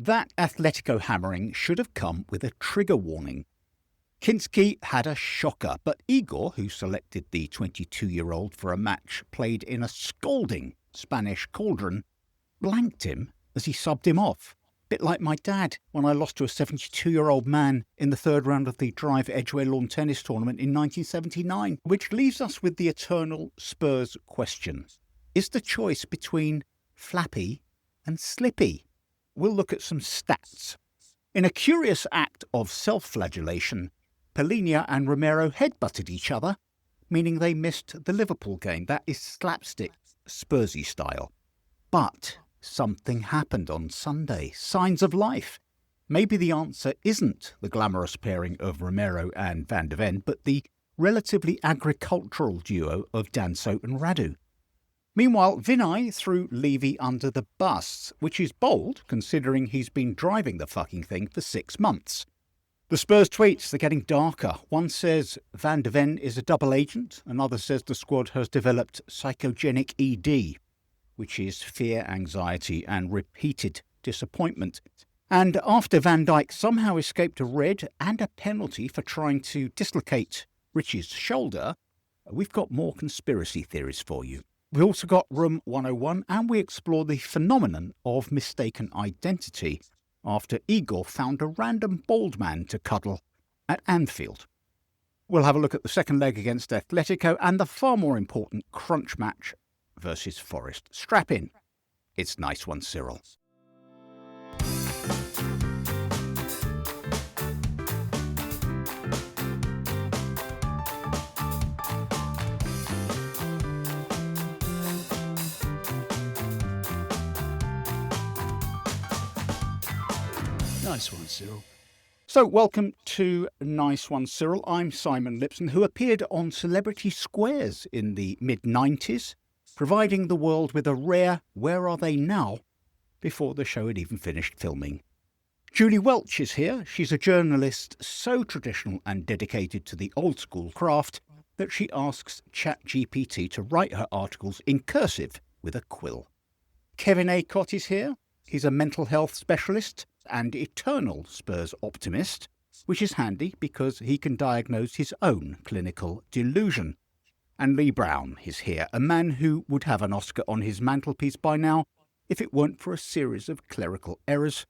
That Atletico hammering should have come with a trigger warning. Kinsky had a shocker, but Igor, who selected the 22-year-old for a match played in a scalding Spanish cauldron, blanked him as he subbed him off. Bit like my dad when I lost to a 72-year-old man in the third round of the Drive Edgware Lawn Tennis Tournament in 1979, which leaves us with the eternal Spurs question. Is the choice between flappy and slippy? We'll look at some stats. In a curious act of self-flagellation, Polinia and Romero headbutted each other, meaning they missed the Liverpool game. That is slapstick Spursy style. But something happened on Sunday. Signs of life. Maybe the answer isn't the glamorous pairing of Romero and Van de Ven, but the relatively agricultural duo of Danso and Radu. Meanwhile, Vinai threw Levy under the bus, which is bold considering he's been driving the fucking thing for 6 months. The Spurs tweets are getting darker. One says Van de Ven is a double agent, another says the squad has developed psychogenic ED, which is fear, anxiety and repeated disappointment. And after Van Dijk somehow escaped a red and a penalty for trying to dislocate Richie's shoulder, we've got more conspiracy theories for you. We also got Room 101 and we explore the phenomenon of mistaken identity after Igor found a random bald man to cuddle at Anfield. We'll have a look at the second leg against Atletico and the far more important crunch match versus Forest. Strap in. It's Nice One, Cyril. Nice one, Cyril. So, welcome to Nice One, Cyril. I'm Simon Lipson, who appeared on Celebrity Squares in the mid-90s, providing the world with a rare Where Are They Now before the show had even finished filming. Julie Welch is here. She's a journalist so traditional and dedicated to the old-school craft that she asks ChatGPT to write her articles in cursive with a quill. Kevin Acott is here. He's a mental health specialist and eternal Spurs optimist, which is handy because he can diagnose his own clinical delusion. And Lee Brown is here, a man who would have an Oscar on his mantelpiece by now if it weren't for a series of clerical errors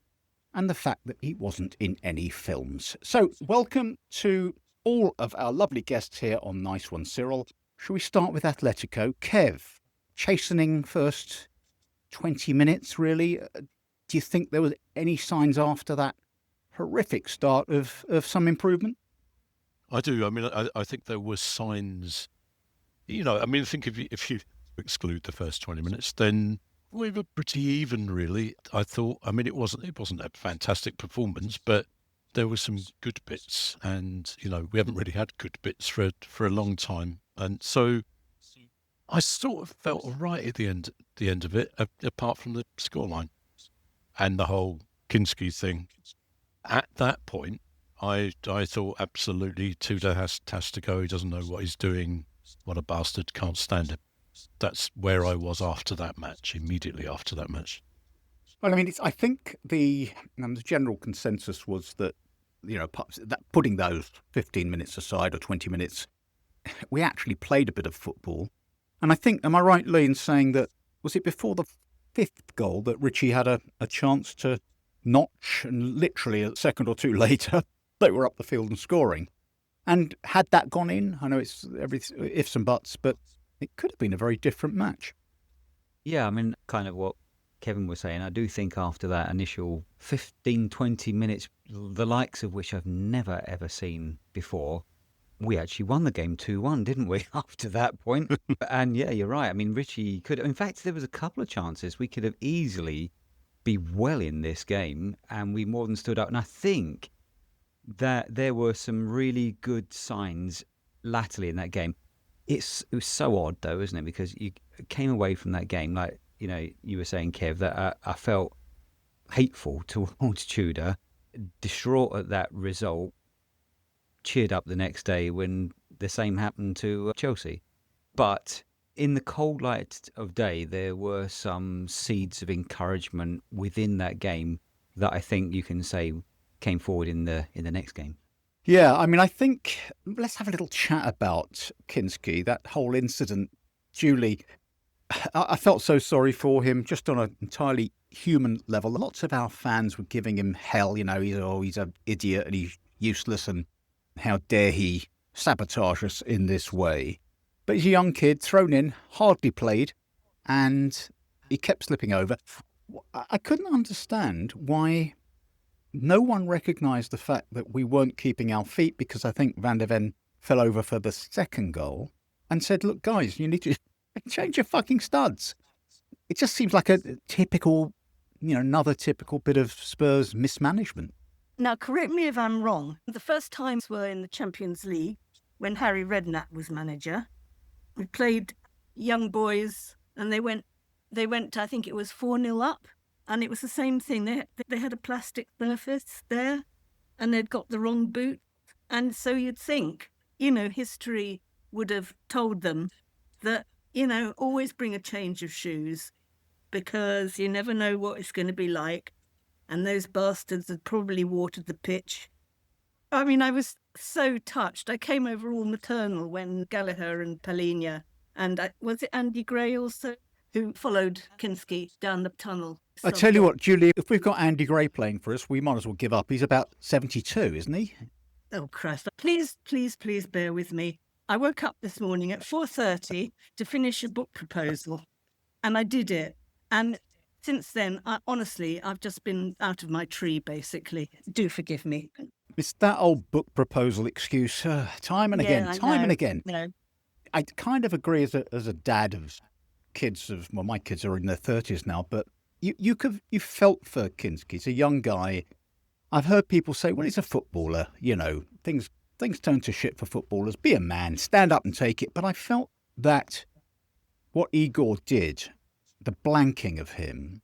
and the fact that he wasn't in any films. So, welcome to all of our lovely guests here on Nice One, Cyril. Shall we start with Atletico? Kev, chastening first 20 minutes, really. Do you think there was any signs after that horrific start of some improvement? I do. I mean, I think there were signs. You know, I mean, I think if you exclude the first 20 minutes, then we were pretty even, really. I thought. I mean, it wasn't a fantastic performance, but there were some good bits, and you know, we haven't really had good bits for a long time, and so I sort of felt all right at the end of it, apart from the scoreline and the whole Kinsky thing. At that point, I thought absolutely Tudor has to go. He doesn't know what he's doing. What a bastard! Can't stand him. That's where I was after that match. Immediately after that match. Well, I mean, I think the general consensus was that, you know, that putting those 15 minutes aside or 20 minutes, we actually played a bit of football. And I think, am I right, Lee, in saying that, was it before the fifth goal that Richie had a chance to notch, and literally a second or two later, they were up the field and scoring? And had that gone in, I know it's every ifs and buts, but it could have been a very different match. Yeah, I mean, kind of what Kevin was saying. I do think after that initial 15, 20 minutes, the likes of which I've never, ever seen before, we actually won the game 2-1, didn't we, after that point? And yeah, you're right. I mean, Richie could... In fact, there was a couple of chances we could have easily be well in this game, and we more than stood up. And I think that there were some really good signs latterly in that game. It was so odd, though, isn't it? Because you came away from that game, like, you know, you were saying, Kev, that I felt hateful towards Tudor, distraught at that result, cheered up the next day when the same happened to Chelsea. But in the cold light of day, there were some seeds of encouragement within that game that I think you can say came forward in the next game. Yeah, I mean, I think let's have a little chat about Kinsky, that whole incident. Julie, I felt so sorry for him, just on an entirely human level. Lots of our fans were giving him hell, he's an idiot and he's useless and how dare he sabotage us in this way. But he's a young kid, thrown in, hardly played, and he kept slipping over. I couldn't understand why no one recognised the fact that we weren't keeping our feet, because I think Van der Ven fell over for the second goal and said, look, guys, you need to change your fucking studs. It just seems like a typical, another typical bit of Spurs mismanagement. Now, correct me if I'm wrong. The first times were in the Champions League when Harry Redknapp was manager. We played young boys and they went, I think it was 4-0 up. And it was the same thing. They had a plastic surface there and they'd got the wrong boot. And so you'd think, history would have told them that, always bring a change of shoes because you never know what it's going to be like. And those bastards had probably watered the pitch. I mean, I was so touched. I came over all maternal when Gallagher and Palhinha and was it Andy Gray also, who followed Kinsky down the tunnel. I tell you what, Julie, if we've got Andy Gray playing for us, we might as well give up. He's about 72, isn't he? Oh, Christ. Please bear with me. I woke up this morning at 4:30 to finish a book proposal, and I did it. And since then, I've just been out of my tree, basically. Do forgive me. It's that old book proposal excuse, time and again. No. I kind of agree as a dad of kids my kids are in their 30s now, but you felt for Kinsky. He's a young guy. I've heard people say, well, he's a footballer, things turn to shit for footballers. Be a man, stand up and take it. But I felt that what Igor did, the blanking of him,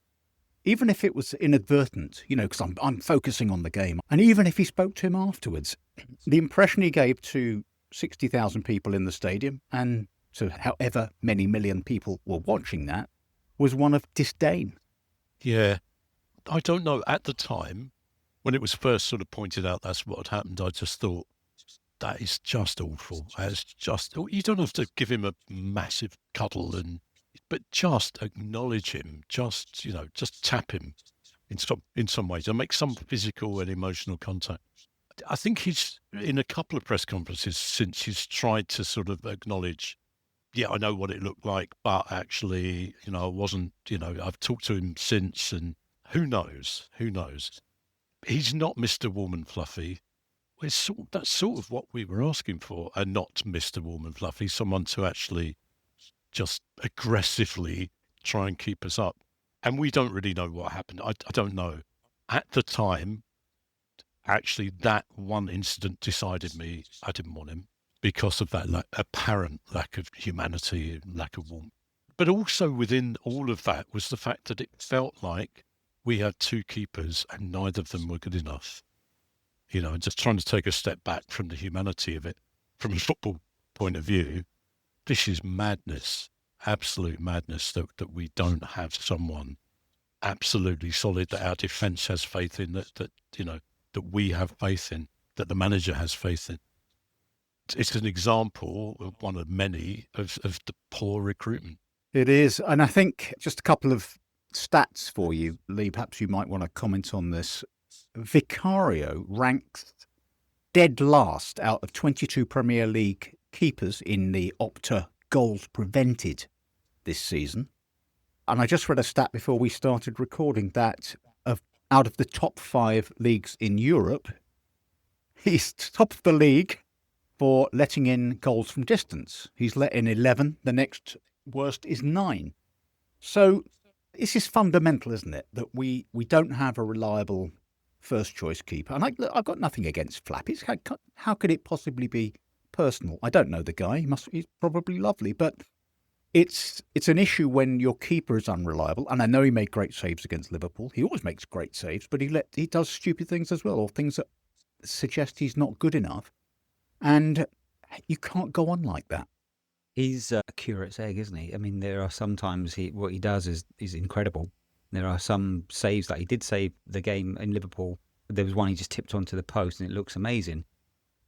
even if it was inadvertent, because I'm focusing on the game, and even if he spoke to him afterwards, the impression he gave to 60,000 people in the stadium and to however many million people were watching that was one of disdain. Yeah. I don't know. At the time, when it was first sort of pointed out that's what had happened, I just thought, that is just awful. You don't have to give him a massive cuddle, but just acknowledge him, just tap him in some ways and make some physical and emotional contact. I think he's, in a couple of press conferences since, he's tried to sort of acknowledge, yeah, I know what it looked like, but actually, I wasn't, I've talked to him since, and who knows? He's not Mr. Warm and Fluffy. That's sort of what we were asking for, and not Mr. Warm and Fluffy, someone to actually just aggressively try and keep us up. And we don't really know what happened. I don't know. At the time, actually, that one incident decided me I didn't want him because of that apparent lack of humanity, lack of warmth. But also within all of that was the fact that it felt like we had two keepers and neither of them were good enough. And just trying to take a step back from the humanity of it, from a football point of view, this is madness, absolute madness that we don't have someone absolutely solid, that our defence has faith in, that we have faith in, that the manager has faith in. It's an example of one of many of the poor recruitment. It is. And I think just a couple of stats for you, Lee, perhaps you might want to comment on this. Vicario ranks dead last out of 22 Premier League keepers in the Opta goals prevented this season. And I just read a stat before we started recording that out of the top 5 leagues in Europe, he's top of the league for letting in goals from distance. He's let in 11. The next worst is 9. So this is fundamental, isn't it? That we don't have a reliable first choice keeper. And I've got nothing against Flappy. How could it possibly be personal? I don't know the guy. He's probably lovely, but it's an issue when your keeper is unreliable. And I know he made great saves against Liverpool. He always makes great saves, but he does stupid things as well, or things that suggest he's not good enough. And you can't go on like that. He's a curate's egg, isn't he? I mean, there are sometimes what he does is incredible. There are some saves that he did save the game in Liverpool. There was one he just tipped onto the post and it looks amazing.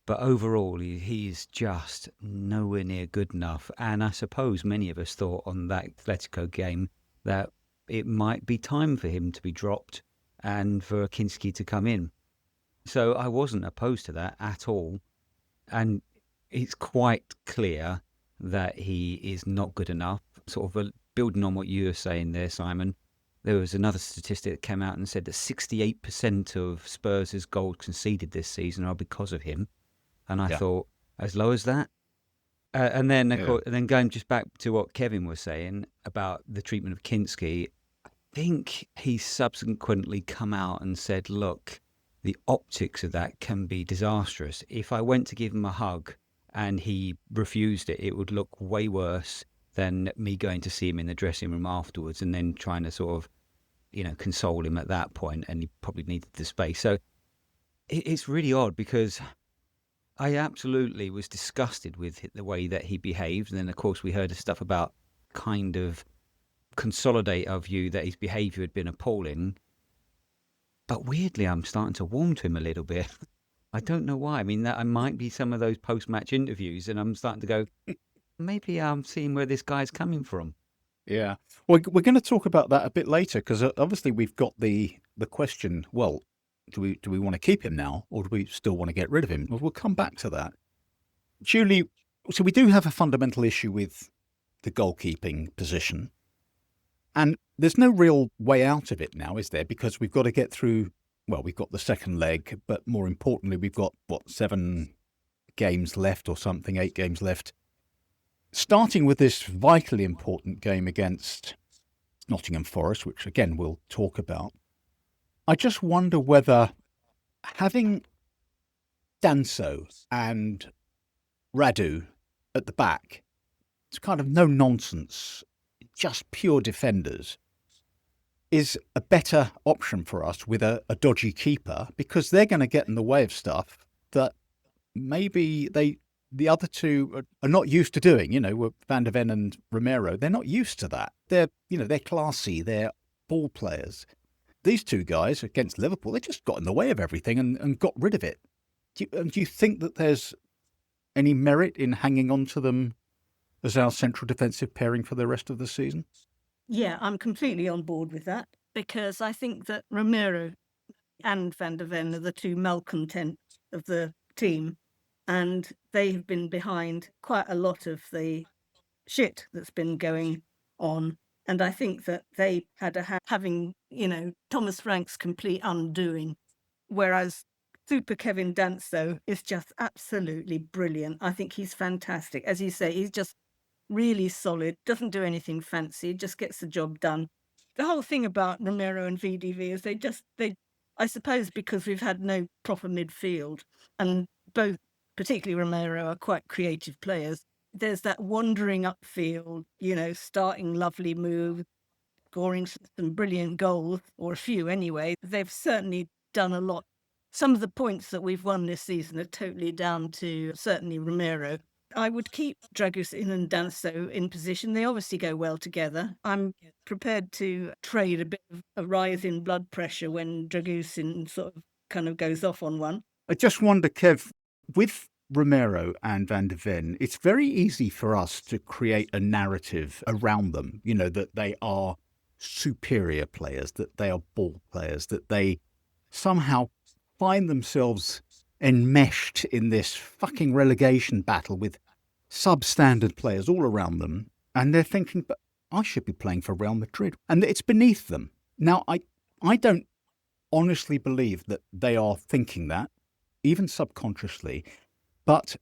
But overall, he's just nowhere near good enough. And I suppose many of us thought on that Atletico game that it might be time for him to be dropped and for Kinsky to come in. So I wasn't opposed to that at all. And it's quite clear that he is not good enough. Sort of building on what you were saying there, Simon, there was another statistic that came out and said that 68% of Spurs' goals conceded this season are because of him. And I thought, as low as that? And then going just back to what Kevin was saying about the treatment of Kinsky, I think he subsequently come out and said, look, the optics of that can be disastrous. If I went to give him a hug and he refused it, it would look way worse than me going to see him in the dressing room afterwards and then trying to sort of, console him at that point, and he probably needed the space. So it's really odd because I absolutely was disgusted with the way that he behaved. And then, of course, we heard the stuff about kind of consolidate our view that his behaviour had been appalling. But weirdly, I'm starting to warm to him a little bit. I don't know why. I mean, that I might be some of those post-match interviews, and I'm starting to go, maybe I'm seeing where this guy's coming from. Yeah. We're going to talk about that a bit later because obviously we've got the question, well, do we want to keep him now or do we still want to get rid of him? Well, we'll come back to that. Julie, so we do have a fundamental issue with the goalkeeping position. And there's no real way out of it now, is there? Because we've got to get through, well, we've got the second leg, but more importantly, we've got, 7 games left or something, 8 games left. Starting with this vitally important game against Nottingham Forest, which again we'll talk about. I just wonder whether having Danso and Radu at the back, it's kind of no nonsense, just pure defenders, is a better option for us with a dodgy keeper, because they're going to get in the way of stuff that maybe the other two are not used to doing. Van der Ven and Romero, they're not used to that. They're classy, they're ball players. These two guys against Liverpool, they just got in the way of everything and got rid of it. Do you think that there's any merit in hanging on to them as our central defensive pairing for the rest of the season? Yeah, I'm completely on board with that because I think that Romero and Van der Ven are the two malcontents of the team, and they have been behind quite a lot of the shit that's been going on. And I think that they had having, Thomas Frank's complete undoing, whereas Super Kevin Danso is just absolutely brilliant. I think he's fantastic. As you say, he's just really solid, doesn't do anything fancy, just gets the job done. The whole thing about Romero and VDV is they I suppose because we've had no proper midfield, and both, particularly Romero, are quite creative players. There's that wandering upfield, starting lovely moves, scoring some brilliant goals, or a few anyway. They've certainly done a lot. Some of the points that we've won this season are totally down to certainly Romero. I would keep Dragusin and Danso in position. They obviously go well together. I'm prepared to trade a bit of a rise in blood pressure when Dragusin sort of kind of goes off on one. I just wonder, Kev, with Romero and Van der Ven, it's very easy for us to create a narrative around them, that they are superior players, that they are ball players, that they somehow find themselves enmeshed in this fucking relegation battle with substandard players all around them. And they're thinking, but I should be playing for Real Madrid. And it's beneath them. Now, I don't honestly believe that they are thinking that, even subconsciously. But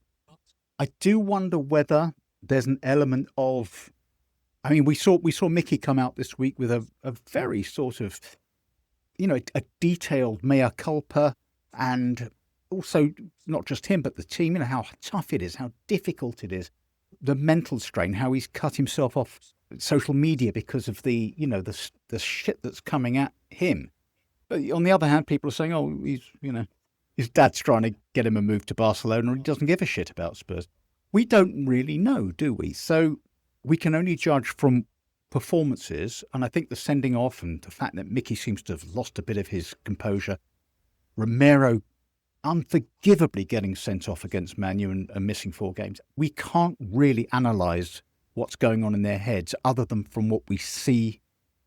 I do wonder whether there's an element of, I mean, we saw Mickey come out this week with a very sort of, a detailed mea culpa, and also not just him, but the team, how tough it is, how difficult it is, the mental strain, how he's cut himself off social media because of the shit that's coming at him. But on the other hand, people are saying, oh, his dad's trying to get him a move to Barcelona and he doesn't give a shit about Spurs. We don't really know, do we? So we can only judge from performances, and I think the sending off and the fact that Mickey seems to have lost a bit of his composure, Romero unforgivably getting sent off against Man U and missing 4 games. We can't really analyse what's going on in their heads other than from what we see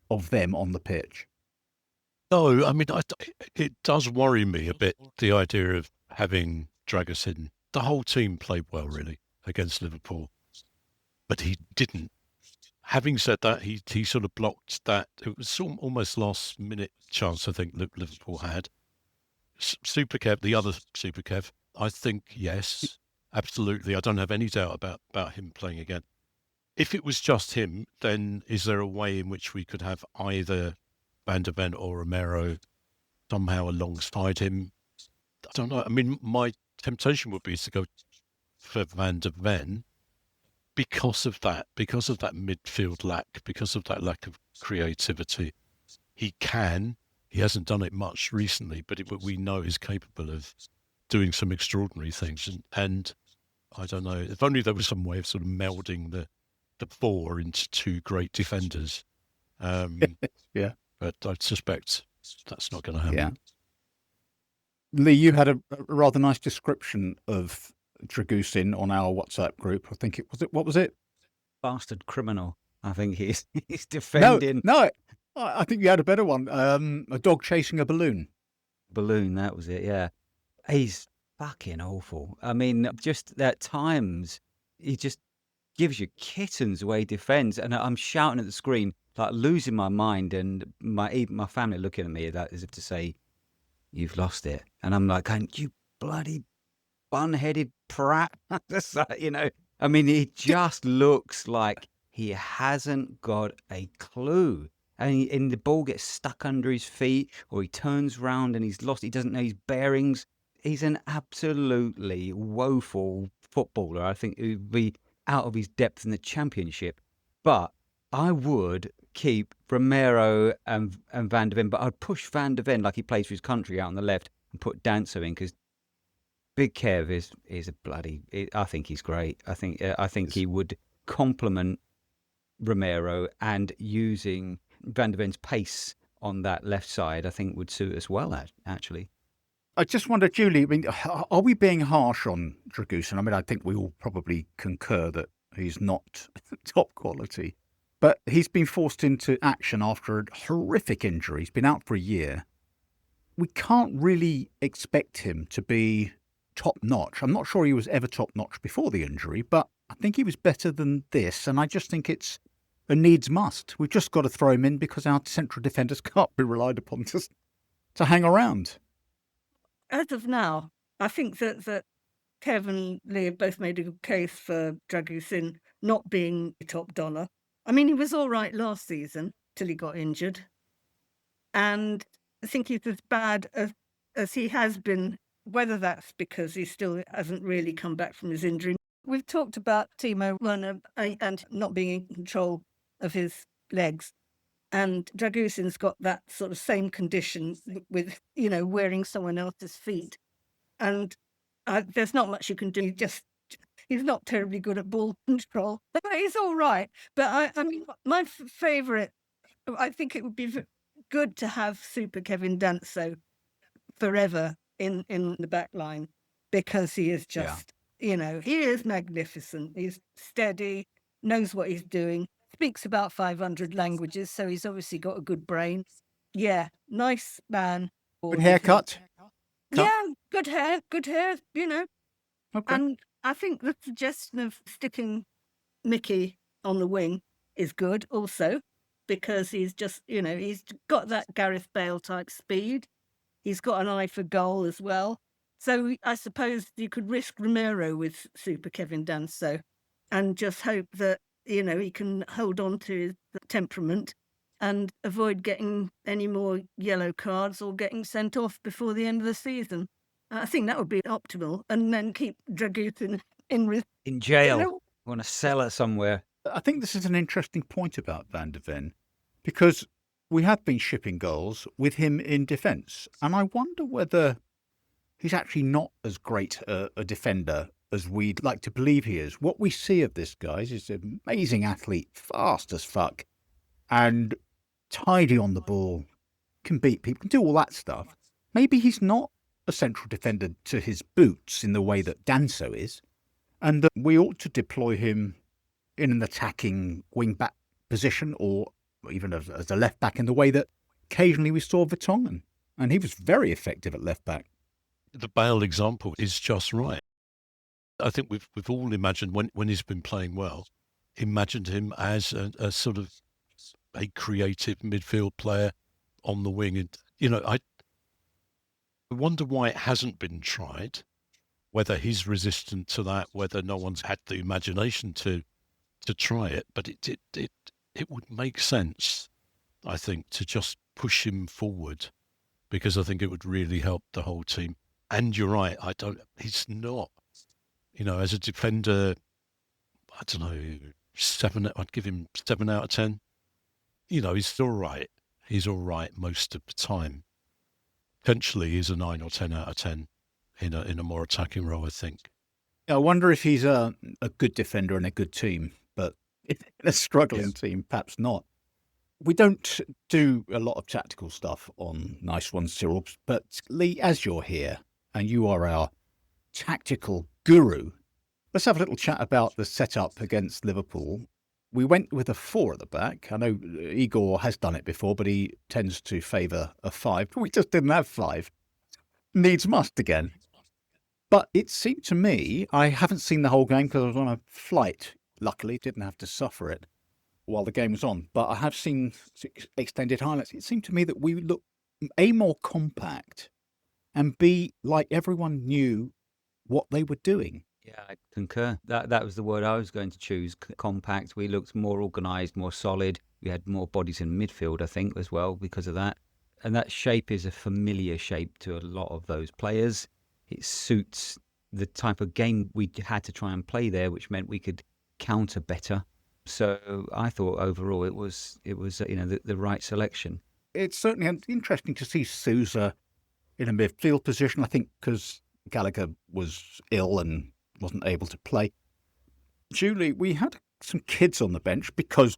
of them on the pitch. No, I mean, it does worry me a bit, the idea of having Dragusin. The whole team played well, really, against Liverpool, but he didn't. Having said that, he sort of blocked that. It was almost last-minute chance, I think, Liverpool had. Super Kev, the other Super Kev, I think, yes, absolutely. I don't have any doubt about him playing again. If it was just him, then is there a way in which we could have either Van de Ven or Romero somehow alongside him? I don't know. I mean, my temptation would be to go for Van de Ven because of that midfield lack, because of that lack of creativity. He hasn't done it much recently, but we know he's capable of doing some extraordinary things. And I don't know, if only there was some way of sort of melding the 4 into 2 great defenders. Yeah. But I suspect that's not going to happen. Yeah. Lee, you had a rather nice description of Dragusin on our WhatsApp group. I think what was it? Bastard criminal. I think he's defending. No, I think you had a better one. A dog chasing a balloon. Balloon, that was it, yeah. He's fucking awful. I mean, just at times, he just gives you kittens the way he defends. And I'm shouting at the screen, like losing my mind, and my family looking at me as if to say, "You've lost it." And I'm like, "You bloody bun-headed prat." Just like, I mean, he just looks like he hasn't got a clue. And the ball gets stuck under his feet, or he turns round and he's lost. He doesn't know his bearings. He's an absolutely woeful footballer. I think he would be out of his depth in the Championship. But I would keep Romero and Van de Ven, but I'd push Van de Ven like he plays for his country out on the left and put Danso in, because Big Kev is a bloody. I think he's great. I think he would complement Romero, and using Van de Ven's pace on that left side, I think would suit us well, actually. I just wonder, Julie, I mean, are we being harsh on Dragusin? I mean, I think we all probably concur that he's not top quality, but he's been forced into action after a horrific injury. He's been out for a year. We can't really expect him to be top-notch. I'm not sure he was ever top-notch before the injury, but I think he was better than this, and I just think it's a needs must. We've just got to throw him in because our central defenders can't be relied upon to hang around. As of now, I think that Kev and Lee have both made a good case for Dragusin not being top dollar. I mean, he was all right last season till he got injured. And I think he's as bad as he has been, whether that's because he still hasn't really come back from his injury. We've talked about Timo Werner and not being in control of his legs. And Dragusin's got that sort of same condition with, wearing someone else's feet. And there's not much you can do. He's not terribly good at ball control. He's all right. But I mean, my favourite, I think it would be good to have Super Kevin Danso forever in the back line, because he is just, he is magnificent. He's steady, knows what he's doing. Speaks about 500 languages, so he's obviously got a good brain. Yeah, nice man. Good haircut. Yeah, good hair, Okay. And I think the suggestion of sticking Mickey on the wing is good also, because he's just, he's got that Gareth Bale type speed. He's got an eye for goal as well. So I suppose you could risk Romero with Super Kevin Danso and just hope that, he can hold on to his temperament and avoid getting any more yellow cards or getting sent off before the end of the season. I think that would be optimal. And then keep Dragusin in jail. Want to sell her somewhere. I think this is an interesting point about Van de Ven, because we have been shipping goals with him in defence. And I wonder whether he's actually not as great a defender as we'd like to believe he is. What we see of this guy is an amazing athlete, fast as fuck, and tidy on the ball, can beat people, can do all that stuff. Maybe he's not a central defender to his boots in the way that Danso is, and that we ought to deploy him in an attacking wing-back position or even as a left-back in the way that occasionally we saw Vertonghen. And he was very effective at left-back. The Bale example is just right. I think we've all imagined when he's been playing well, imagined him as a sort of a creative midfield player on the wing. And, I wonder why it hasn't been tried, whether he's resistant to that, whether no one's had the imagination to try it. But it would make sense, I think, to just push him forward, because I think it would really help the whole team. And you're right, he's not, as a defender, I don't know, I'd give him 7 out of 10. He's all right. He's all right most of the time. Potentially he's a 9 or 10 out of 10 in a more attacking role, I think. I wonder if he's a good defender in a good team, but in a struggling team, perhaps not. We don't do a lot of tactical stuff on Nice Ones, Cyril, but Lee, as you're here and you are our tactical guru, let's have a little chat about the setup against Liverpool. We went with a 4 at the back. I know Igor has done it before, but he tends to favour a 5. We just didn't have 5. Needs must again. But it seemed to me, I haven't seen the whole game because I was on a flight. Luckily, didn't have to suffer it while the game was on. But I have seen extended highlights. It seemed to me that we looked, A, more compact, and B, like everyone knew what they were doing. Yeah, I concur. That was the word I was going to choose. Compact. We looked more organised, more solid. We had more bodies in midfield, I think, as well, because of that. And that shape is a familiar shape to a lot of those players. It suits the type of game we had to try and play there, which meant we could counter better. So I thought overall it was the right selection. It's certainly interesting to see Sousa in a midfield position, I think, because Gallagher was ill and wasn't able to play. Julie, we had some kids on the bench because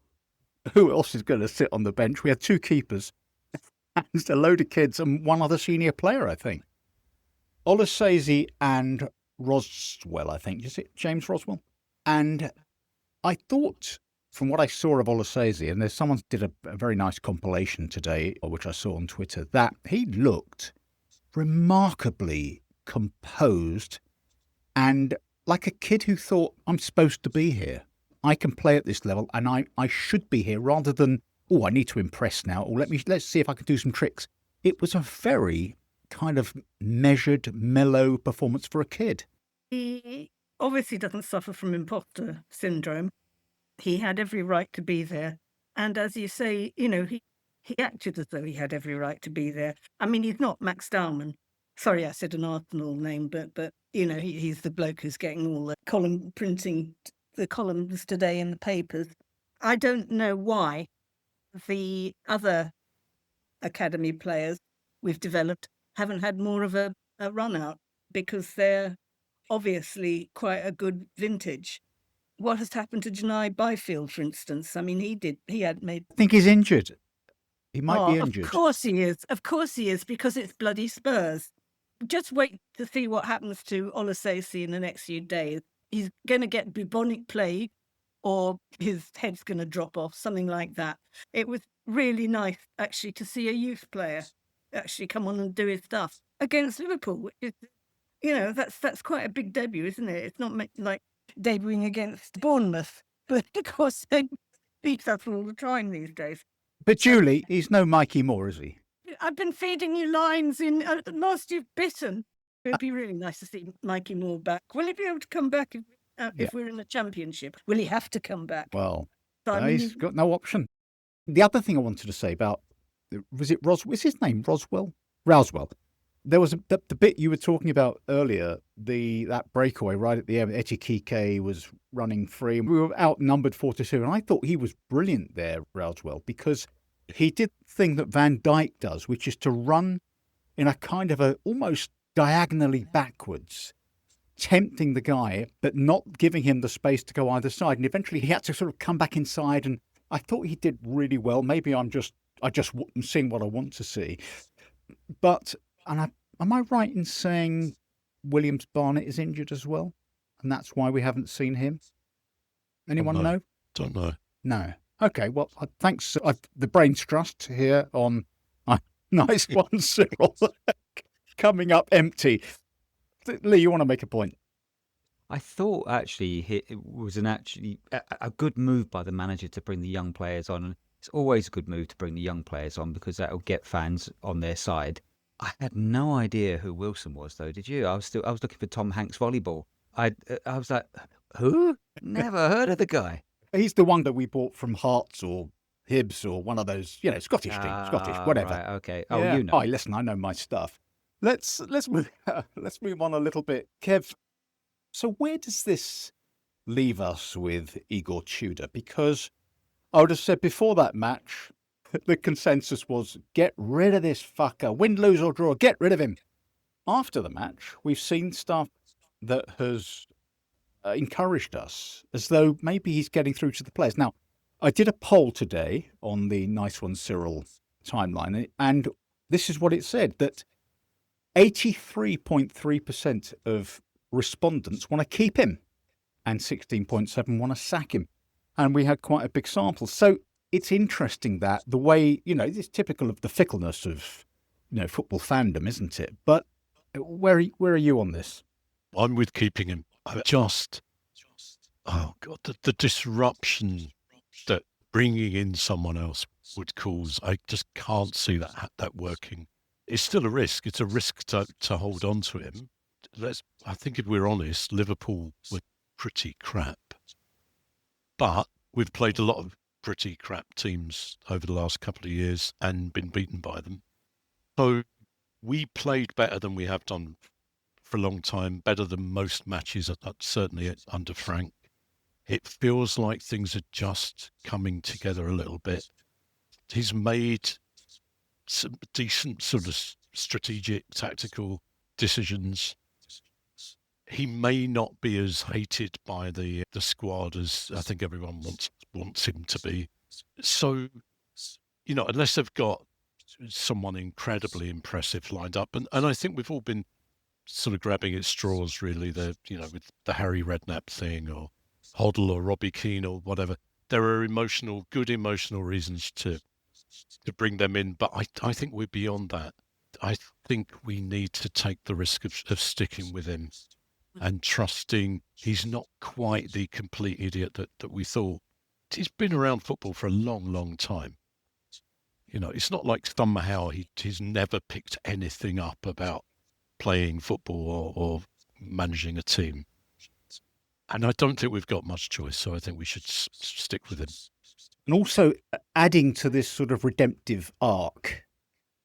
who else is going to sit on the bench? We had 2 keepers and a load of kids and one other senior player, I think. Olasese and Roswell, I think. Is it James Roswell? And I thought, from what I saw of Olasese, and there's someone did a very nice compilation today, which I saw on Twitter, that he looked remarkably composed and like a kid who thought, I'm supposed to be here. I can play at this level and I should be here, rather than, I need to impress now, or let's see if I can do some tricks. It was a very kind of measured, mellow performance for a kid. He obviously doesn't suffer from imposter syndrome. He had every right to be there. And as you say, he acted as though he had every right to be there. I mean, he's not Max Dowman. Sorry, I said an Arsenal name, but he's the bloke who's getting all the printing the columns today in the papers. I don't know why the other academy players we've developed haven't had more of a run out, because they're obviously quite a good vintage. What has happened to Vinai Byfield, for instance? I mean, he had made... I think he's injured. He might be injured. Of course he is. Of course he is, because it's bloody Spurs. Just wait to see what happens to Olasese in the next few days. He's going to get bubonic plague, or his head's going to drop off, something like that. It was really nice, actually, to see a youth player actually come on and do his stuff against Liverpool. That's quite a big debut, isn't it? It's not like debuting against Bournemouth, but of course they beat us all the time these days. But Julie, he's no Mikey Moore, is he? I've been feeding you lines in last you've bitten. It'd be really nice to see Mikey Moore back. Will he be able to come back if we're in the Championship? Will he have to come back? Well, he's got no option. The other thing I wanted to say about, was it Roswell? Is his name Roswell? Rouswell. There was the bit you were talking about earlier, that breakaway right at the end. Etikike was running free, and we were outnumbered 4-2. And I thought he was brilliant there, Rouswell, because he did the thing that Van Dijk does, which is to run in a kind of almost diagonally backwards, tempting the guy, but not giving him the space to go either side. And eventually he had to sort of come back inside and I thought he did really well. Maybe I'm just seeing what I want to see. But am I right in saying Williams Barnett is injured as well, and that's why we haven't seen him? Anyone know? Don't know. No. Okay. Well, thanks. The brain's trust here on nice one, Cyril. Coming up empty. Lee, you want to make a point? I thought actually it was a good move by the manager to bring the young players on. And it's always a good move to bring the young players on because that'll get fans on their side. I had no idea who Wilson was, though. Did you? I was looking for Tom Hanks volleyball. I was like, who? Never heard of the guy. He's the one that we bought from Hearts or Hibs or one of those, Scottish teams, Scottish, whatever. Right, okay. Oh, yeah. you know. Oh, listen, I know my stuff. Let's move on a little bit, Kev. So where does this leave us with Igor Tudor? Because I would have said before that match, the consensus was get rid of this fucker, win, lose or draw, get rid of him. After the match, we've seen stuff that has encouraged us, as though maybe he's getting through to the players. Now, I did a poll today on the Nice One Cyril timeline, and this is what it said, that 83.3% of respondents want to keep him and 16.7% want to sack him. And we had quite a big sample. So it's interesting that the way, it's typical of the fickleness of, football fandom, isn't it? But where are you on this? I'm with keeping him. Oh God, the disruption that bringing in someone else would cause, I just can't see that working. It's still a risk. It's a risk to hold on to him. I think if we're honest, Liverpool were pretty crap. But we've played a lot of pretty crap teams over the last couple of years and been beaten by them. So we played better than we have done for a long time, better than most matches, certainly under Frank. It feels like things are just coming together a little bit. He's made some decent sort of strategic, tactical decisions. He may not be as hated by the squad as I think everyone wants him to be. So, unless they've got someone incredibly impressive lined up, and I think we've all been sort of grabbing at straws, really, with the Harry Redknapp thing or Hoddle or Robbie Keane or whatever. There are good emotional reasons to bring them in, but I think we're beyond that. I think we need to take the risk of sticking with him and trusting he's not quite the complete idiot that we thought. He's been around football for a long, long time. It's not like somehow he's never picked anything up about playing football or managing a team. And I don't think we've got much choice, so I think we should stick with him. And also adding to this sort of redemptive arc,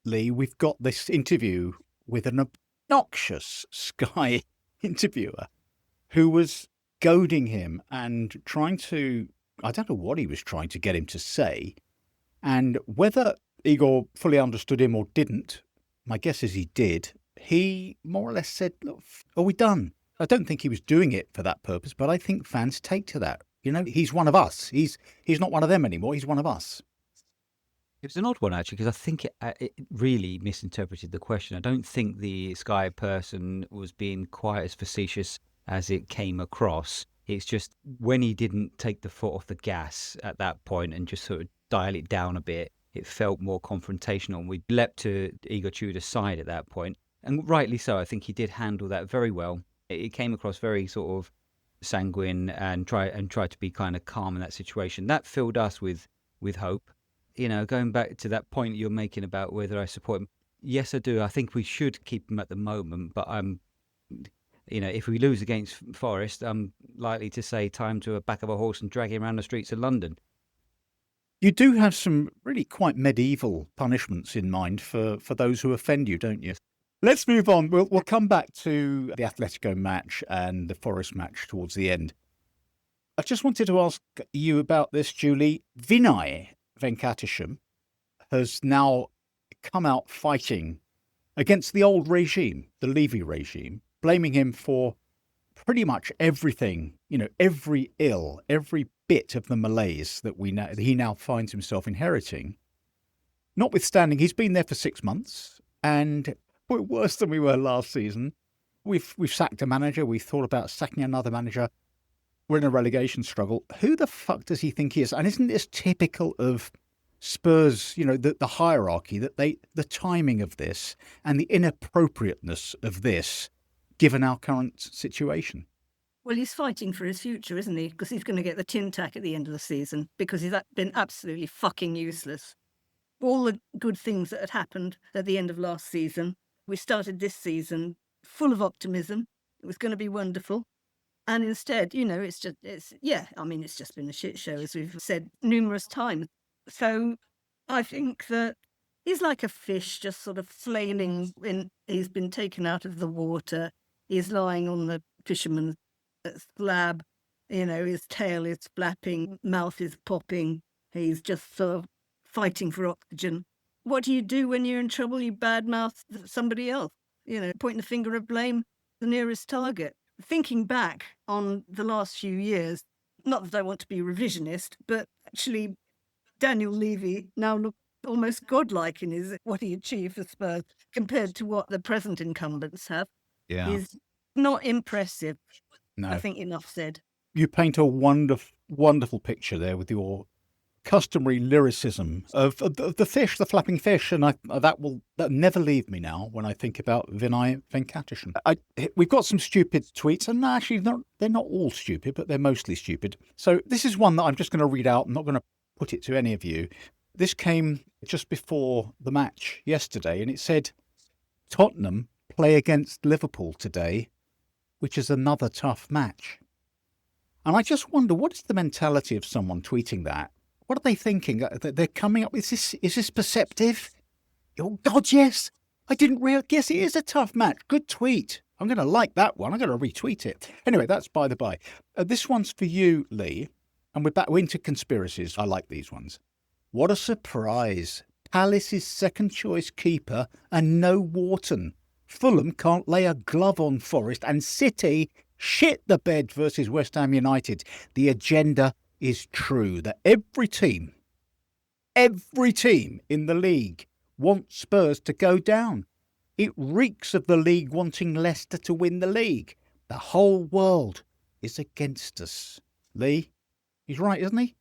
Lee, we've got this interview with an obnoxious Sky interviewer who was goading him and trying to, I don't know what he was trying to get him to say. And whether Igor fully understood him or didn't, my guess is he did. He more or less said, look, are we done? I don't think he was doing it for that purpose, but I think fans take to that. He's one of us. He's not one of them anymore. He's one of us. It was an odd one, actually, because I think it really misinterpreted the question. I don't think the Sky person was being quite as facetious as it came across. It's just when he didn't take the foot off the gas at that point and just sort of dial it down a bit, it felt more confrontational. And we leapt to Igor Tudor's side at that point. And rightly so. I think he did handle that very well. It came across very sort of sanguine and tried to be kind of calm in that situation. That filled us with hope. Going back to that point you're making about whether I support him. Yes, I do. I think we should keep him at the moment, but if we lose against Forest, I'm likely to say time to a back of a horse and drag him around the streets of London. You do have some really quite medieval punishments in mind for those who offend you, don't you? Let's move on. We'll come back to the Atletico match and the Forest match towards the end. I just wanted to ask you about this, Julie. Vinai Venkatesham has now come out fighting against the old regime, the Levy regime, blaming him for pretty much everything, every every bit of the malaise that he now finds himself inheriting. Notwithstanding, he's been there for 6 months, and we're worse than we were last season. We've sacked a manager. We've thought about sacking another manager. We're in a relegation struggle. Who the fuck does he think he is? And isn't this typical of Spurs, the hierarchy, that the timing of this and the inappropriateness of this, given our current situation? Well, he's fighting for his future, isn't he? Because he's going to get the tin tack at the end of the season because he's been absolutely fucking useless. All the good things that had happened at the end of last season, we started this season full of optimism. It was going to be wonderful. And instead, it's just been a shit show, as we've said numerous times. So I think that he's like a fish just sort of flailing when he's been taken out of the water. He's lying on the fisherman's slab, his tail is flapping, mouth is popping. He's just sort of fighting for oxygen. What do you do when you're in trouble? You badmouth somebody else, pointing the finger of blame the nearest target. Thinking back on the last few years, not that I want to be revisionist, but actually Daniel Levy now looks almost godlike in what he achieved for Spurs compared to what the present incumbents have. Yeah. He's not impressive. No. I think enough said. You paint a wonderful picture there with your customary lyricism of the fish, the flapping fish, and that will never leave me now when I think about Vinai Venkateshan. We've got some stupid tweets, and actually they're not all stupid, but they're mostly stupid. So this is one that I'm just going to read out. I'm not going to put it to any of you. This came just before the match yesterday, and it said, Tottenham play against Liverpool today, which is another tough match. And I just wonder, what is the mentality of someone tweeting that? What are they thinking? They're coming up. Is this perceptive? Oh God, yes. I didn't realize. Yes, it is a tough match. Good tweet. I'm going to like that one. I'm going to retweet it. Anyway, that's by the by. This one's for you, Lee. And we're into conspiracies. I like these ones. What a surprise. Palace's second choice keeper and no Wharton. Fulham can't lay a glove on Forest, and City shit the bed versus West Ham United. The agenda is true that every team in the league wants Spurs to go down. It reeks of the league wanting Leicester to win the league. The whole world is against us. Lee, he's right, isn't he?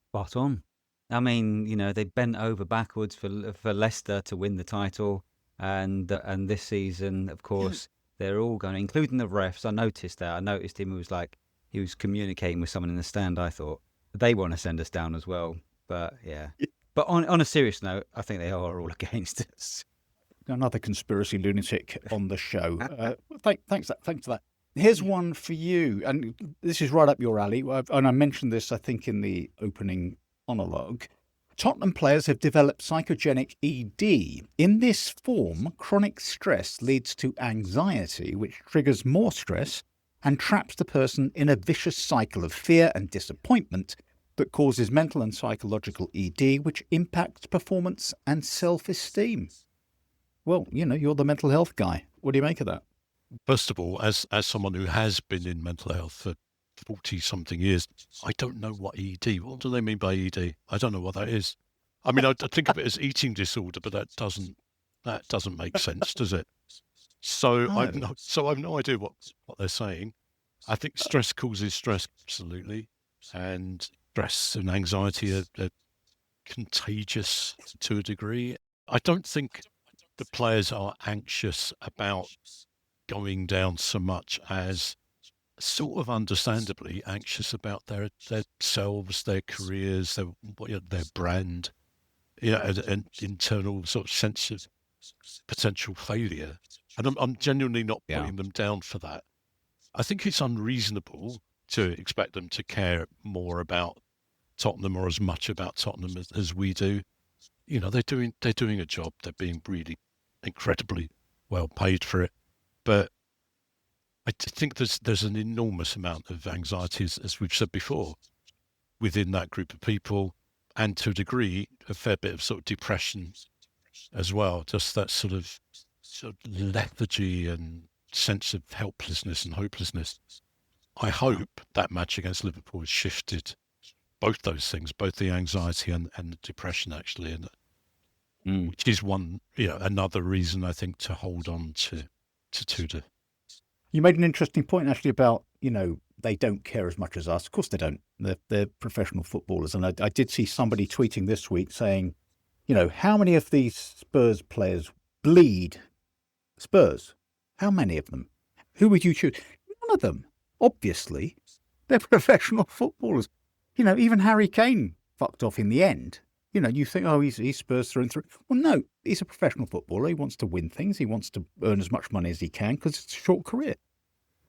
Spot on. I mean, they bent over backwards for Leicester to win the title, and this season, of course, they're all going, including the refs. I noticed that. I noticed him. He was communicating with someone in the stand. I thought they want to send us down as well. But yeah. But on a serious note, I think they are all against us. Another conspiracy lunatic on the show. Thanks for that. Here's one for you, and this is right up your alley. And I mentioned this, I think, in the opening monologue. Tottenham players have developed psychogenic ED. In this form, chronic stress leads to anxiety, which triggers more stress and traps the person in a vicious cycle of fear and disappointment that causes mental and psychological ED, which impacts performance and self-esteem. Well, you're the mental health guy. What do you make of that? First of all, as someone who has been in mental health for 40-something years, I don't know what ED. What do they mean by ED? I don't know what that is. I mean, I think of it as eating disorder, but that doesn't make sense, does it? So No. I've no idea what they're saying. I think stress causes stress, absolutely, and stress and anxiety are contagious to a degree. I don't think the players are anxious about going down so much as sort of understandably anxious about their selves, their careers, their brand, and internal sort of sense of potential failure. And I'm genuinely not putting them down for that. I think it's unreasonable to expect them to care more about Tottenham or as much about Tottenham as we do. They're doing a job. They're being really incredibly well paid for it. But I think there's an enormous amount of anxiety, as we've said before, within that group of people, and to a degree, a fair bit of sort of depression as well. Just that sort of lethargy and sense of helplessness and hopelessness. I hope that match against Liverpool has shifted both those things, both the anxiety and the depression, actually, and which is another reason I think to hold on to Tudor. You made an interesting point actually about, they don't care as much as us. Of course they don't. They're professional footballers. And I did see somebody tweeting this week saying, how many of these Spurs players bleed Spurs? How many of them? Who would you choose? None of them. Obviously, they're professional footballers. Even Harry Kane fucked off in the end. You think, oh, he's Spurs through and through. Well, no, he's a professional footballer. He wants to win things. He wants to earn as much money as he can because it's a short career.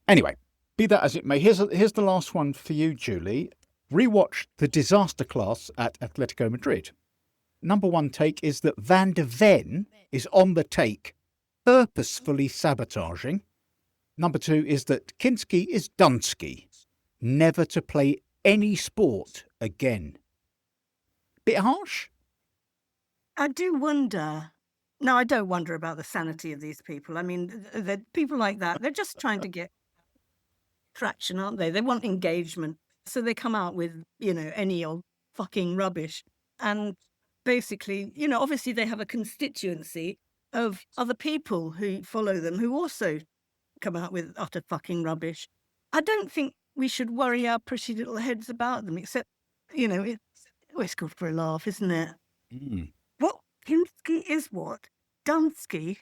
Anyway, be that as it may, here's the last one for you, Julie. Rewatch the disaster class at Atletico Madrid. Number one take is that Van de Ven is on the take, purposefully sabotaging. Number two is that Kinsky is Dunsky, never to play any sport again. Bit harsh? I do wonder. No, I don't wonder about the sanity of these people. I mean, people like that, they're just trying to get traction, aren't they? They want engagement. So they come out with, any old fucking rubbish. And basically, obviously they have a constituency of other people who follow them who also come out with utter fucking rubbish. I don't think we should worry our pretty little heads about them, except, it's good for a laugh, isn't it? Mm. What? Kinsky is what? Dunsky?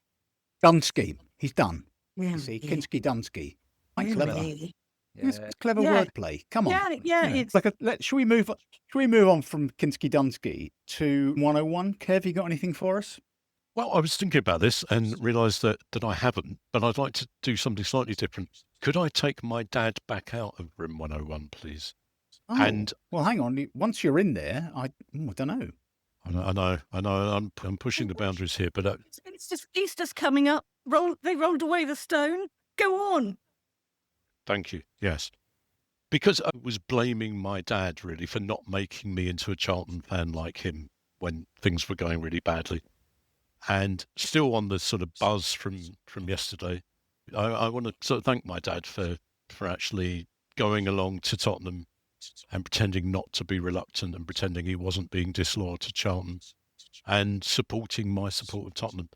Dunsky. He's done. Yeah, You see, Kinsky Dunsky. Quite clever. really. It's clever Yeah. wordplay. Come on. Yeah, it's Should we move on from Kinsky Dunsky to 101? Kev, you got anything for us? Well, I was thinking about this and realised that I haven't, but I'd like to do something slightly different. Could I take my dad back out of room 101, please? Oh, And well, hang on. Once you're in there, I don't know. I know, I'm pushing the boundaries here, but it's just Easter's coming up. They rolled away the stone. Go on. thank you. Yes. Because I was blaming my dad, really, for not making me into a Charlton fan like him when things were going really badly. And still on the sort of buzz from yesterday, I want to sort of thank my dad for actually going along to Tottenham and pretending not to be reluctant and pretending he wasn't being disloyal to Charlton and supporting my support of Tottenham.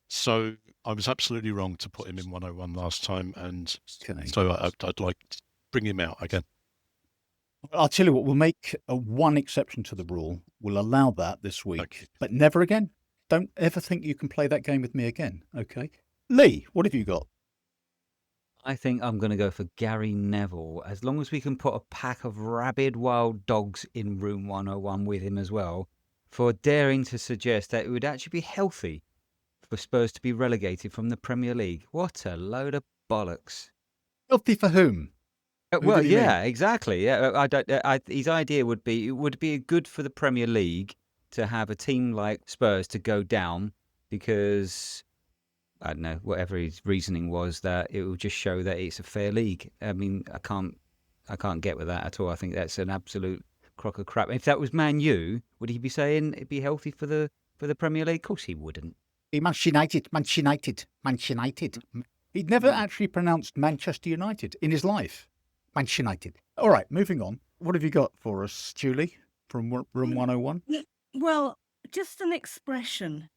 So I was absolutely wrong to put him in 101 last time, and Okay. so I'd like to bring him out again. I'll tell you what, we'll make one exception to the rule. We'll allow that this week, Okay. but never again. Don't ever think you can play that game with me again, okay? Lee, what have you got? I think I'm going to go for Gary Neville. As long as we can put a pack of rabid wild dogs in room 101 with him as well, for daring to suggest that it would actually be healthy for Spurs to be relegated from the Premier League. What a load of bollocks. Healthy for whom? Who Well, did he mean? yeah, exactly. Yeah, his idea would be it would be good for the Premier League to have a team like Spurs to go down because, I don't know, whatever his reasoning was, that it will just show that it's a fair league. I mean, I can't get with that at all. I think that's an absolute crock of crap. If that was Man U, would he be saying it'd be healthy for the Premier League? Of course he wouldn't. Manchester United. He'd never actually pronounced Manchester United in his life. Manchester United. All right, moving on. What have you got for us, Julie, from room 101? Well, just an expression.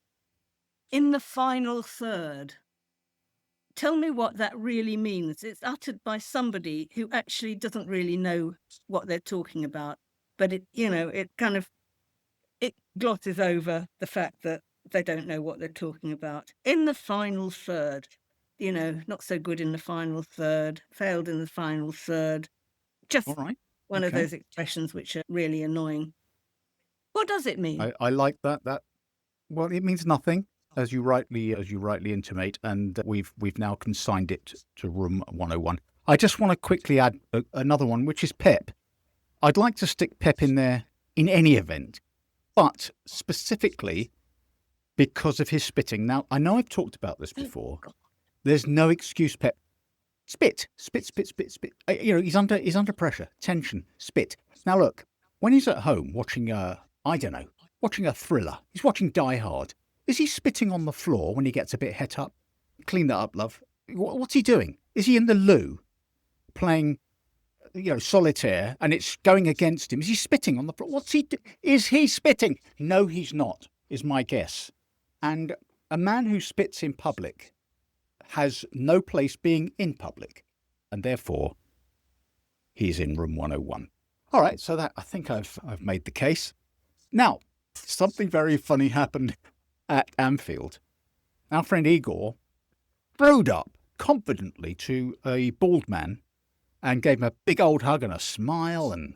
In the final third. Tell me what that really means. It's uttered by somebody who actually doesn't really know what they're talking about. But it glosses over the fact that they don't know what they're talking about. In the final third. Not so good in the final third, failed in the final third. Just All right. one of okay. those expressions which are really annoying. What does it mean? I like that. Well, it means nothing, as you rightly intimate, and we've now consigned it to room 101. I just want to quickly add another one, which is Pep. I'd like to stick Pep in there in any event, but specifically because of his spitting. Now, I know I've talked about this before. There's no excuse, Pep. Spit. He's under pressure, tension, spit. Now look, when he's at home watching watching a thriller, he's watching Die Hard. Is he spitting on the floor when he gets a bit het up? Clean that up, love. What's he doing? Is he in the loo playing, solitaire, and it's going against him? Is he spitting on the floor? Is he spitting? No, he's not, is my guess. And a man who spits in public has no place being in public, and therefore he's in room 101. All right, so that I think I've made the case. Now, something very funny happened at Anfield. Our friend Igor rode up confidently to a bald man and gave him a big old hug and a smile, and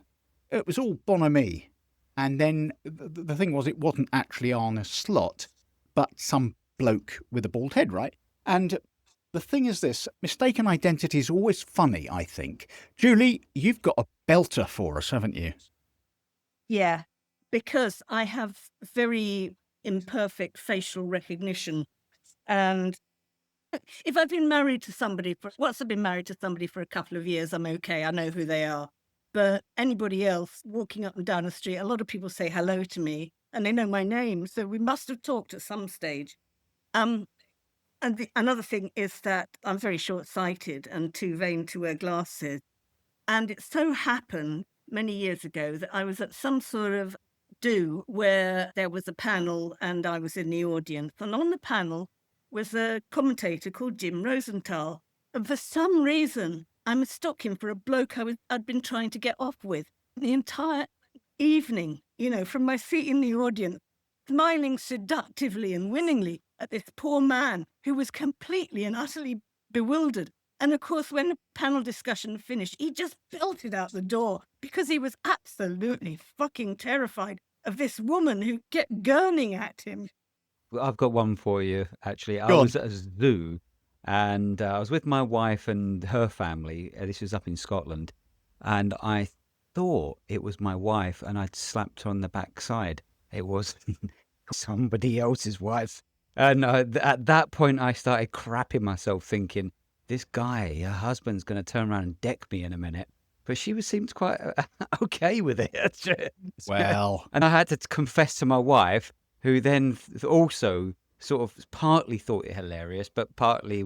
it was all bon ami. And then the thing was, it wasn't actually Arne Slot, but some bloke with a bald head, right? And the thing is this, mistaken identity is always funny, I think. Julie, you've got a belter for us, haven't you? Yeah, because I have very imperfect facial recognition. And if I've been married to somebody once I've been married to somebody for a couple of years, I'm okay. I know who they are. But anybody else walking up and down the street, a lot of people say hello to me and they know my name. So we must have talked at some stage. And another thing is that I'm very short-sighted and too vain to wear glasses. And it so happened many years ago that I was at some sort of do where there was a panel and I was in the audience. And on the panel was a commentator called Jim Rosenthal. And for some reason, I mistook him for a bloke I'd been trying to get off with the entire evening, from my seat in the audience, smiling seductively and winningly at this poor man who was completely and utterly bewildered. And of course, when the panel discussion finished, he just belted out the door because he was absolutely fucking terrified of this woman who kept gurning at him. Well, I've got one for you, actually. I Go on. was at a zoo and I was with my wife and her family. This was up in Scotland. And I thought it was my wife and I'd slapped her on the backside. It was somebody else's wife. And at that point, I started crapping myself thinking, this guy, her husband's going to turn around and deck me in a minute. But she seemed quite okay with it. Well, And I had to confess to my wife, who then also sort of partly thought it hilarious, but partly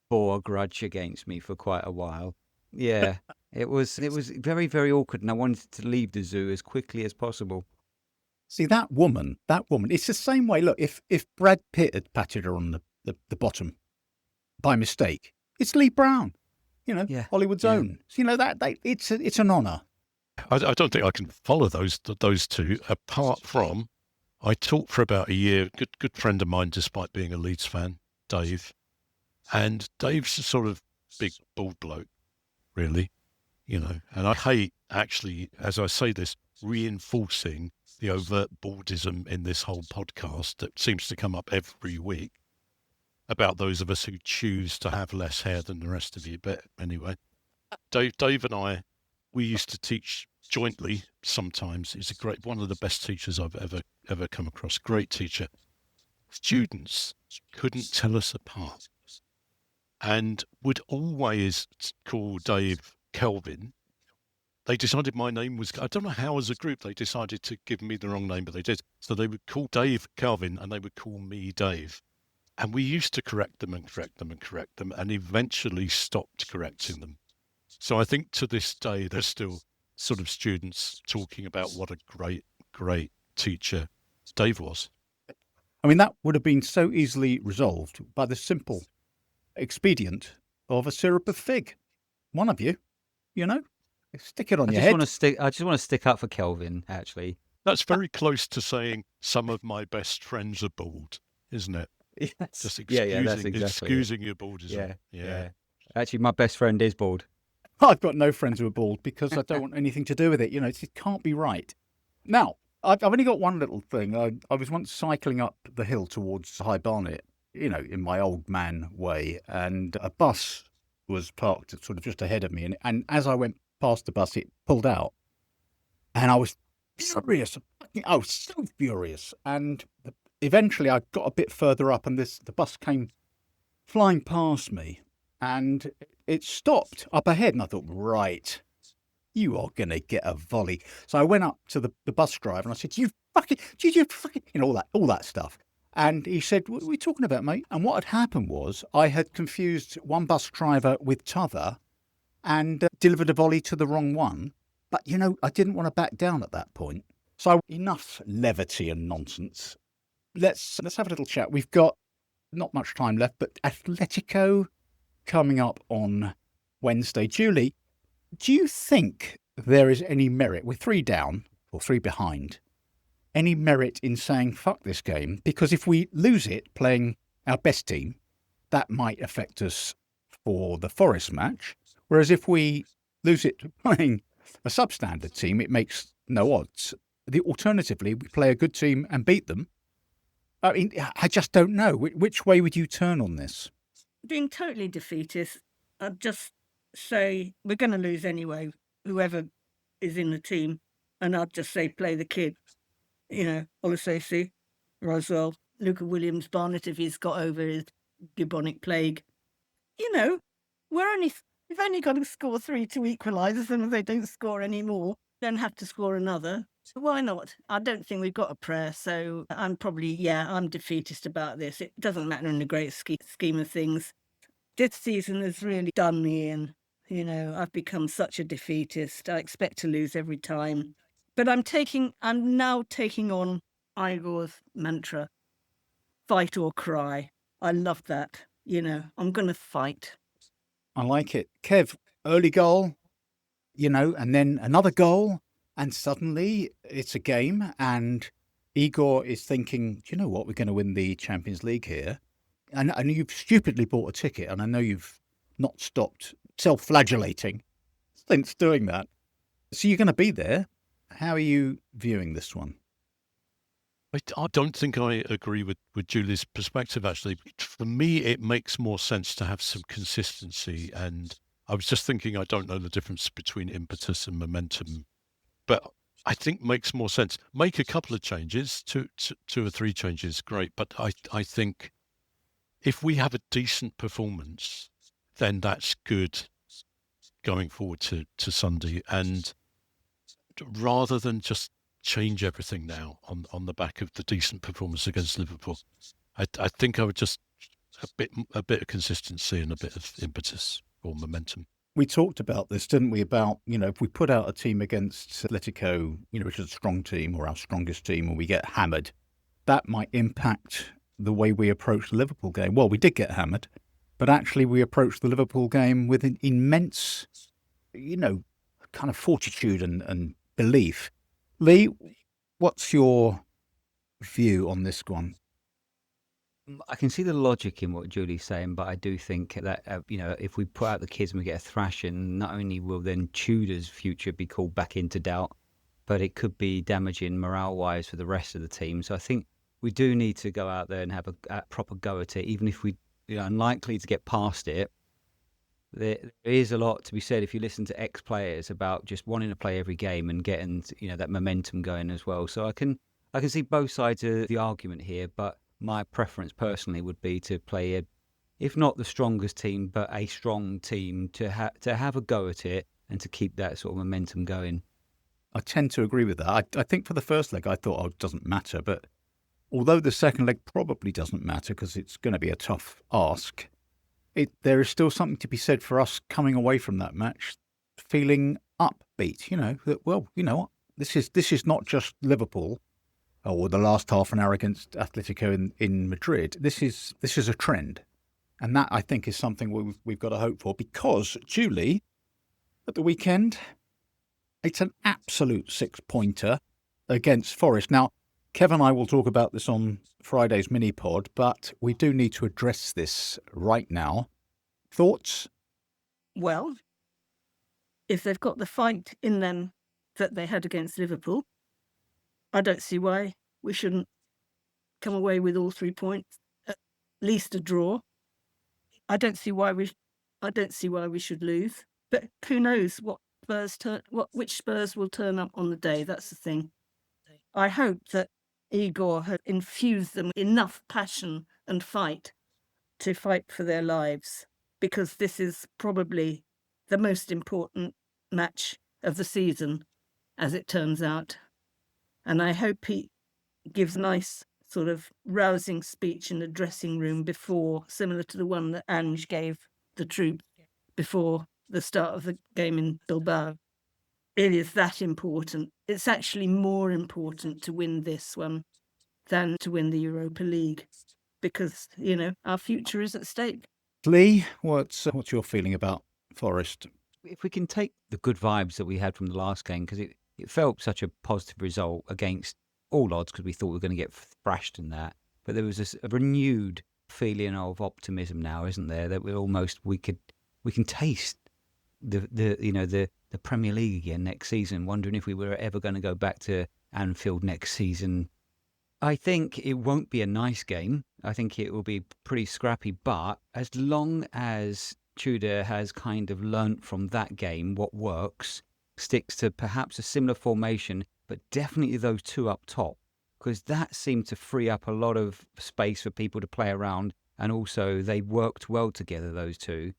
bore a grudge against me for quite a while. Yeah, it was very, very awkward, and I wanted to leave the zoo as quickly as possible. see, that woman, it's the same way. Look, if Brad Pitt had patted her on the bottom by mistake, it's Lee Brown, Yeah, Hollywood's yeah. own. So, it's an honour. I don't think I can follow those two, apart from I taught for about a year, good friend of mine, despite being a Leeds fan, Dave. And Dave's a sort of big bald bloke, really, and I hate, actually, as I say this, reinforcing the overt baldism in this whole podcast that seems to come up every week about those of us who choose to have less hair than the rest of you. But anyway, Dave and I, we used to teach jointly sometimes. He's one of the best teachers I've ever come across. Great teacher. Students couldn't tell us apart and would always call Dave Kelvin. They decided my name was, I don't know how as a group they decided to give me the wrong name, but they did. So they would call Dave Kelvin and they would call me Dave. And we used to correct them and eventually stopped correcting them. So I think to this day, there's still sort of students talking about what a great, great teacher Dave was. I mean, that would have been so easily resolved by the simple expedient of a syrup of fig. One of you, stick it on your head. I just want to stick up for Kelvin, actually. That's very close to saying some of my best friends are bald, isn't it? Yes. Just that's exactly excusing your baldism. Yeah. Actually, my best friend is bald. I've got no friends who are bald because I don't want anything to do with it. It can't be right. Now, I've only got one little thing. I was once cycling up the hill towards High Barnet, in my old man way, and a bus was parked sort of just ahead of me. And as I went past the bus, it pulled out. And I was furious. I was so furious. And eventually I got a bit further up and the bus came flying past me and it stopped up ahead. And I thought, right, you are going to get a volley. So I went up to the bus driver and I said, you fucking, all that stuff. And he said, "What are we talking about, mate?" And what had happened was I had confused one bus driver with t'other and delivered a volley to the wrong one. But, I didn't want to back down at that point. So enough levity and nonsense. Let's have a little chat. We've got not much time left, but Atletico coming up on Wednesday. Julie, do you think there is any merit? We're 3 down or 3 behind. Any merit in saying, fuck this game? Because if we lose it playing our best team, that might affect us for the Forest match. Whereas if we lose it playing a substandard team, it makes no odds. Alternatively, we play a good team and beat them. I mean, I just don't know. Which way would you turn on this? Being totally defeatist, I'd just say we're going to lose anyway, whoever is in the team. And I'd just say play the kid. Olusesi, Roswell, Luca Williams, Barnett, if he's got over his bubonic plague. We've only got to score 3 to equalise, and if they don't score any more, then have to score another. So why not? I don't think we've got a prayer, so I'm defeatist about this. It doesn't matter in the great scheme of things. This season has really done me in. I've become such a defeatist. I expect to lose every time. But I'm now taking on Igor's mantra, fight or cry. I love that. I'm going to fight. I like it. Kev, early goal, and then another goal, and suddenly it's a game, and Igor is thinking, do you know what, we're going to win the Champions League here. And you've stupidly bought a ticket, and I know you've not stopped self-flagellating since doing that. So you're going to be there. How are you viewing this one? I don't think I agree with Julie's perspective, actually. For me, it makes more sense to have some consistency. And I was just thinking, I don't know the difference between impetus and momentum, but I think makes more sense. Make a couple of changes, two or 3 changes, great. But I think if we have a decent performance, then that's good going forward to Sunday. And rather than just change everything now on the back of the decent performance against Liverpool, I think I would just a bit of consistency and a bit of impetus or momentum. We talked about this, didn't we? About, if we put out a team against Atletico, which is a strong team or our strongest team, and we get hammered, that might impact the way we approach the Liverpool game. Well, we did get hammered, but actually we approached the Liverpool game with an immense, kind of fortitude and belief. Lee, what's your view on this one? I can see the logic in what Julie's saying, but I do think that, if we put out the kids and we get a thrashing, not only will then Tudor's future be called back into doubt, but it could be damaging morale-wise for the rest of the team. So I think we do need to go out there and have a proper go at it, even if we are unlikely to get past it. There is a lot to be said if you listen to ex-players about just wanting to play every game and getting that momentum going as well. So I can see both sides of the argument here, but my preference personally would be to play if not the strongest team, but a strong team to have a go at it and to keep that sort of momentum going. I tend to agree with that. I think for the first leg I thought, it doesn't matter, but although the second leg probably doesn't matter because it's going to be a tough ask, there is still something to be said for us coming away from that match feeling upbeat, that, well, what, this is not just Liverpool or the last half an hour against Atletico in Madrid. This is a trend. And that, I think, is something we've got to hope for because, Julie, at the weekend, it's an absolute 6-pointer against Forest. Now, Kev and I will talk about this on Friday's mini-pod, but we do need to address this right now. Thoughts? Well, if they've got the fight in them that they had against Liverpool, I don't see why we shouldn't come away with all 3 points, at least a draw. I don't see why we should lose. But who knows which Spurs will turn up on the day? That's the thing. I hope that Igor had infused them enough passion and fight to fight for their lives, because this is probably the most important match of the season, as it turns out. And I hope he gives nice sort of rousing speech in the dressing room before, similar to the one that Ange gave the troops before the start of the game in Bilbao. It is that important. It's actually more important to win this one than to win the Europa League because, our future is at stake. Lee, what's your feeling about Forest? If we can take the good vibes that we had from the last game, because it felt such a positive result against all odds, because we thought we were going to get thrashed in that. But there was a renewed feeling of optimism now, isn't there? That we can taste the Premier League again next season. Wondering if we were ever going to go back to Anfield next season. I think it won't be a nice game. I think it will be pretty scrappy. But as long as Tudor has kind of learnt from that game what works, sticks to perhaps a similar formation, but definitely those two up top, because that seemed to free up a lot of space for people to play around, and also they worked well together, those two.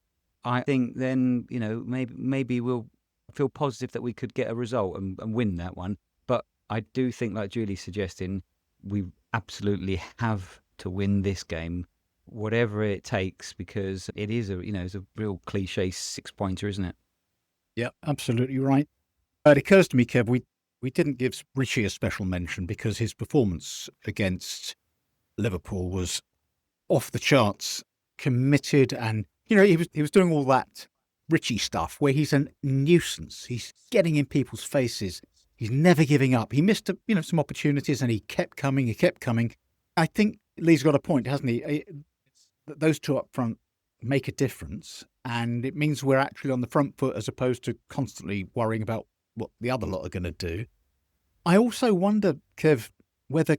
I think then, maybe we'll feel positive that we could get a result and win that one. But I do think, like Julie's suggesting, we absolutely have to win this game, whatever it takes, because it is it's a real cliche 6-pointer, isn't it? Yeah, absolutely right. It occurs to me, Kev, we didn't give Richie a special mention because his performance against Liverpool was off the charts, committed, and he was doing all that Richie stuff where he's a nuisance. He's getting in people's faces. He's never giving up. He missed some opportunities and he kept coming. I think Lee's got a point, hasn't he? Those two up front make a difference, and it means we're actually on the front foot as opposed to constantly worrying about what the other lot are going to do. I also wonder, Kev, whether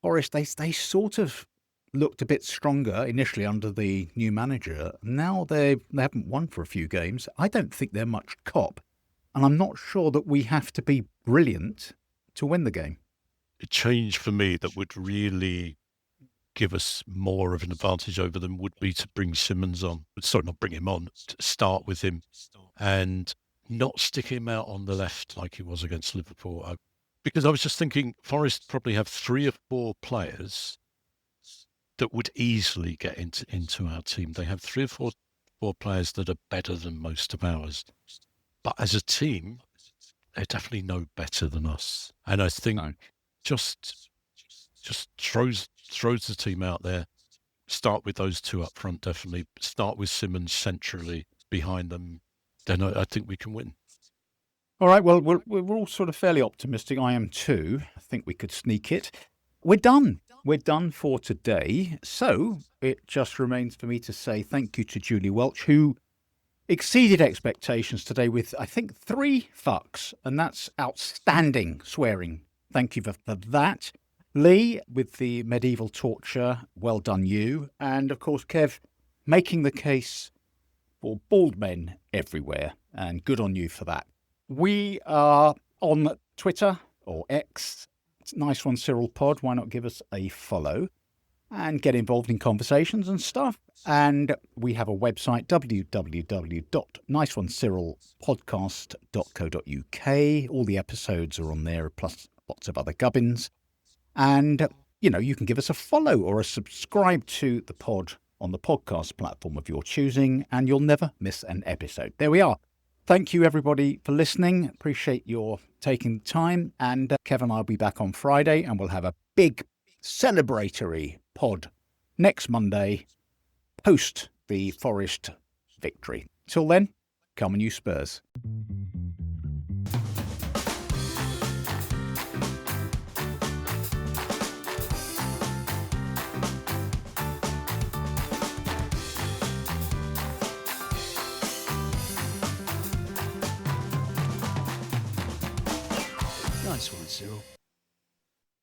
Forest, they sort of looked a bit stronger initially under the new manager. Now they haven't won for a few games. I don't think they're much cop, and I'm not sure that we have to be brilliant to win the game. A change for me that would really give us more of an advantage over them would be to bring Simmons on. Sorry, not bring him on, to start with him and not stick him out on the left like he was against Liverpool. Because I was just thinking Forest probably have 3 or 4 players that would easily get into our team. They have 3 or 4 players that are better than most of ours. But as a team, they're definitely no better than us. And I think just throws the team out there. Start with those 2 up front, definitely. Start with Simmons centrally behind them. Then I think we can win. All right, well, we're all sort of fairly optimistic. I am too. I think we could sneak it. We're done. We're done for today. So it just remains for me to say thank you to Julie Welch, who exceeded expectations today with, I think, 3 fucks. And that's outstanding swearing. Thank you for that. Lee, with the medieval torture, well done you. And, of course, Kev, making the case for bald men everywhere. And good on you for that. We are on Twitter or X. It's Nice One Cyril Pod. Why not give us a follow and get involved in conversations and stuff? And we have a website, www.niceonecyrilpodcast.co.uk. All the episodes are on there, plus lots of other gubbins. And, you can give us a follow or a subscribe to the pod on the podcast platform of your choosing, and you'll never miss an episode. There we are. Thank you, everybody, for listening. Appreciate your taking the time. And Kevin and I will be back on Friday, and we'll have a big celebratory pod next Monday, post the Forest victory. Till then, come on you Spurs. Nice one, Cyril.